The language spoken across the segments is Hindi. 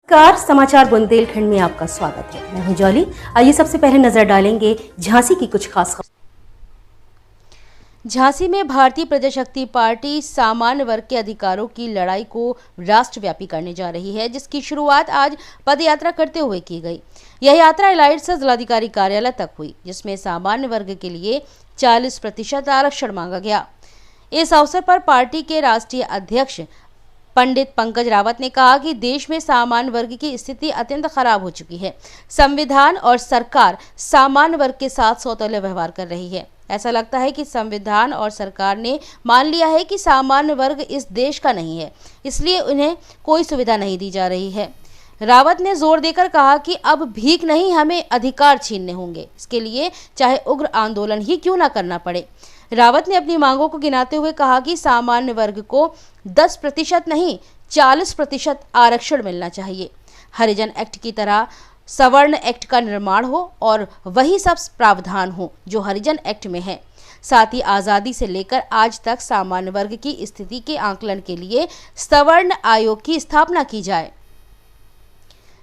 नमस्कार, समाचार बुंदेलखंड में आपका स्वागत है। मैं हूं जॉली। आइए सबसे पहले नजर डालेंगे झांसी की कुछ खास खबरों। झांसी में भारतीय प्रजाशक्ति पार्टी सामान्य वर्ग के अधिकारों की लड़ाई को राष्ट्रव्यापी करने जा रही है, जिसकी शुरुआत आज पदयात्रा करते हुए की गई। यह यात्रा इलाइट से जिलाधिकारी कार्यालय तक हुई, जिसमें सामान्य वर्ग के लिए 40% आरक्षण मांगा गया। इस अवसर पर पार्टी के राष्ट्रीय अध्यक्ष पंडित पंकज रावत ने कहा कि देश में सामान्य वर्ग की स्थिति अत्यंत खराब हो चुकी है। संविधान और सरकार सामान्य वर्ग के साथ सौतेला व्यवहार कर रही है। ऐसा लगता है कि संविधान और सरकार ने मान लिया है कि सामान्य वर्ग इस देश का नहीं है, इसलिए उन्हें कोई सुविधा नहीं दी जा रही है। रावत ने जोर देकर कहा कि अब भीख नहीं, हमें अधिकार छीनने होंगे। इसके लिए चाहे उग्र आंदोलन ही क्यों न करना पड़े। रावत ने अपनी मांगों को गिनाते हुए कहा कि सामान्य वर्ग को 10% नहीं 40% आरक्षण मिलना चाहिए। हरिजन एक्ट की तरह सवर्ण एक्ट का निर्माण हो और वही सब प्रावधान हो जो हरिजन एक्ट में है। साथ ही आज़ादी से लेकर आज तक सामान्य वर्ग की स्थिति के आकलन के लिए सवर्ण आयोग की स्थापना की जाए।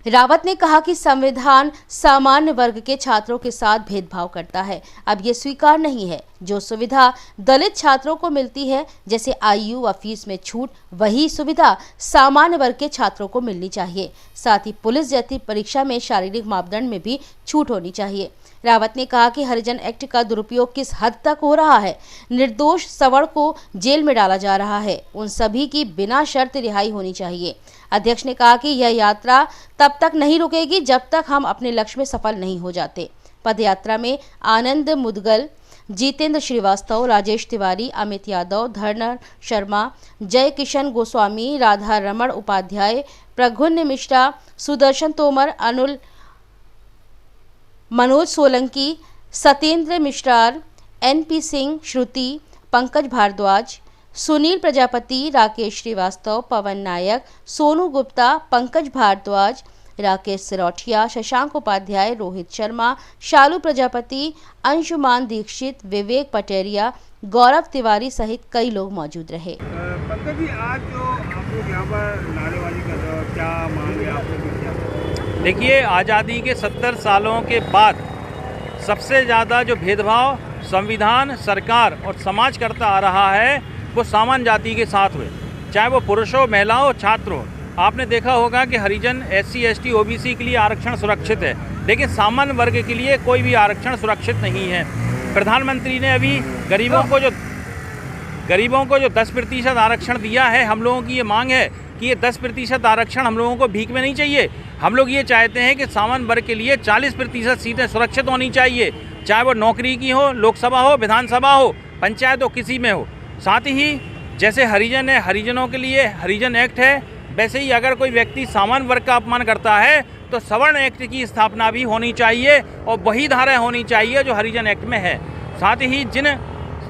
रावत ने कहा कि संविधान सामान्य वर्ग के छात्रों के साथ भेदभाव करता है। अब ये स्वीकार नहीं है। जो सुविधा दलित छात्रों को मिलती है, जैसे आयु व फीस में छूट, वही सुविधा सामान्य वर्ग के छात्रों को मिलनी चाहिए। साथ ही पुलिस जैसी परीक्षा में शारीरिक मापदंड में भी छूट होनी चाहिए। रावत ने कहा कि हरिजन एक्ट का दुरुपयोग किस हद तक हो रहा है। निर्दोष सवर्ण को जेल में डाला जा रहा है। उन सभी की बिना शर्त रिहाई होनी चाहिए। अध्यक्ष ने कहा कि यह यात्रा तब तक नहीं रुकेगी जब तक हम अपने लक्ष्य में सफल नहीं हो जाते। पदयात्रा में आनंद मुदगल, जितेंद्र श्रीवास्तव, राजेश तिवारी, अमित यादव, धर्णर शर्मा, जय किशन गोस्वामी, राधा रमण उपाध्याय, प्रघुन्न मिश्रा, सुदर्शन तोमर, अनुल, मनोज सोलंकी, सत्येंद्र मिश्रार, NP सिंह, श्रुति, पंकज भारद्वाज, सुनील प्रजापति, राकेश श्रीवास्तव, पवन नायक, सोनू गुप्ता, पंकज भारद्वाज, राकेश सिरोठिया, शशांक उपाध्याय, रोहित शर्मा, शालू प्रजापति, अंशुमान दीक्षित, विवेक पटेरिया, गौरव तिवारी सहित कई लोग मौजूद रहे। पंकज जी, आज जो आप लोग यहाँ पर नारेबाजी कर रहे हो, क्या मांगे आप लोग? देखिए, आज़ादी के 70 सालों के बाद सबसे ज़्यादा जो भेदभाव संविधान, सरकार और समाज करता आ रहा है, वो सामान्य जाति के साथ हुए, चाहे वो पुरुष हो, महिला हो, छात्र हो। आपने देखा होगा कि हरिजन, SC, ST, OBC के लिए आरक्षण सुरक्षित है, लेकिन सामान्य वर्ग के लिए कोई भी आरक्षण सुरक्षित नहीं है। प्रधानमंत्री ने अभी गरीबों को जो 10% आरक्षण दिया है, हम लोगों की ये मांग है कि ये 10% आरक्षण हम लोगों को भीख में नहीं चाहिए। हम लोग ये चाहते हैं कि सामान्य वर्ग के लिए 40% सीटें सुरक्षित होनी चाहिए, चाहे वो नौकरी की हो, लोकसभा हो, विधानसभा हो, पंचायत हो, किसी में हो। साथ ही जैसे हरिजन है, हरिजनों के लिए हरिजन एक्ट है, वैसे ही अगर कोई व्यक्ति सामान्य वर्ग का अपमान करता है तो सवर्ण एक्ट की स्थापना भी होनी चाहिए और वही धारा होनी चाहिए जो हरिजन एक्ट में है। साथ ही जिन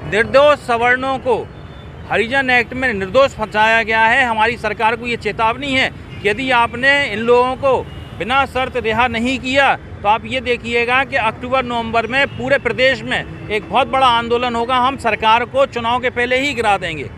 निर्दोष सवर्णों को हरिजन एक्ट में निर्दोष फंसाया गया है, हमारी सरकार को ये चेतावनी है कि यदि आपने इन लोगों को बिना शर्त रिहा नहीं किया तो आप ये देखिएगा कि अक्टूबर-नवंबर में पूरे प्रदेश में एक बहुत बड़ा आंदोलन होगा। हम सरकार को चुनाव के पहले ही गिरा देंगे।